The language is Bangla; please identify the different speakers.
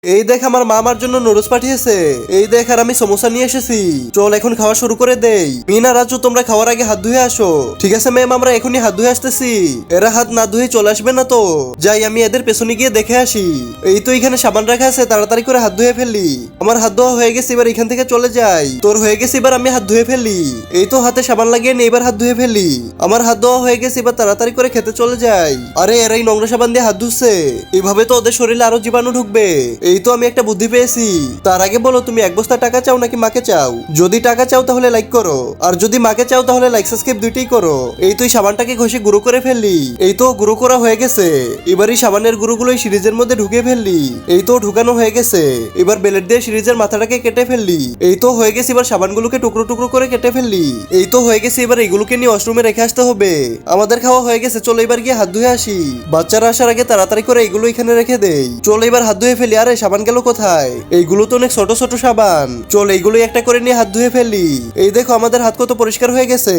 Speaker 1: এই দেখ আমার মা আমার জন্য নুডলস পাঠিয়েছে। এই দেখ আর আমি সমোসা নিয়ে এসেছি। চল এখন খাওয়া শুরু করে দেই। মিনা রাজু তোমরা খাওয়ার আগে হাত ধুয়ে আসো। ঠিক আছে ম্যাম, আমরা এখনই হাত ধুয়ে আসতেছি। এরা হাত না ধুয়ে চলে আসবে না তো? যাই আমি এদের পেছনে গিয়ে দেখে আসি। এই তো এখানে সাবান রাখা আছে, তাড়াতাড়ি করে হাত ধুয়ে ফেললি। আমার হাত ধোয়া হয়ে গেছে, এবার এখান থেকে চলে যাই। তোর হয়ে গেছে, এবার আমি হাত ধুয়ে ফেললি। এই তো হাতে সাবান লাগিয়ে নে, এবার হাত ধুয়ে ফেললি। আমার হাত ধোয়া হয়ে গেছে, এবার তাড়াতাড়ি করে খেতে চলে যাই। আরে এরাই নোংরা সাবান দিয়ে হাত ধুচ্ছে, এভাবে তো ওদের শরীরে আরো জীবাণু ঢুকবে। এই তো আমি একটা বুদ্ধি পেয়েছি। তার আগে বলো তুমি 1 বস্তা টাকা চাও নাকি মাকে চাও? যদি টাকা চাও তাহলে লাইক করো, আর যদি মাকে চাও তাহলে লাইক সাবস্ক্রাইব দুইটাই করো। এই তো এই সাবানটাকে ঘষে গুঁড়ো করে ফেললি। এই তো গুঁড়ো করা হয়ে গেছে। এবার এই সাবানের গুঁড়োগুলো এই সিরিজের মধ্যে ঢুকিয়ে ফেললি। এই তো ঢুকানো হয়ে গেছে। এবার ব্লেড দিয়ে সিরিজের মাথাটাকে কেটে ফেললি। এই তো হয়ে গেছে। এবার সাবানগুলোকে টুকরো টুকরো করে কেটে ফেললি। এই তো হয়ে গেছে। এবার এইগুলোকে নিয়ে ওয়াশরুমে রেখে আসতে হবে। আমাদের খাওয়া হয়ে গেছে, চলো এবার গিয়ে হাত ধুয়ে আসি। বাচ্চারা আসার আগে তাড়াতাড়ি করে এইগুলো এখানে রেখে দেই। চলো এবার হাত ধুয়ে ফেলি। আরে সাবান গেল কোথায়? এইগুলো তো অনেক ছোট ছোট সাবান। চল এইগুলোই একটা করে নিয়ে হাত ধুয়ে ফেললি। এই দেখো আমাদের হাত কত পরিষ্কার হয়ে গেছে।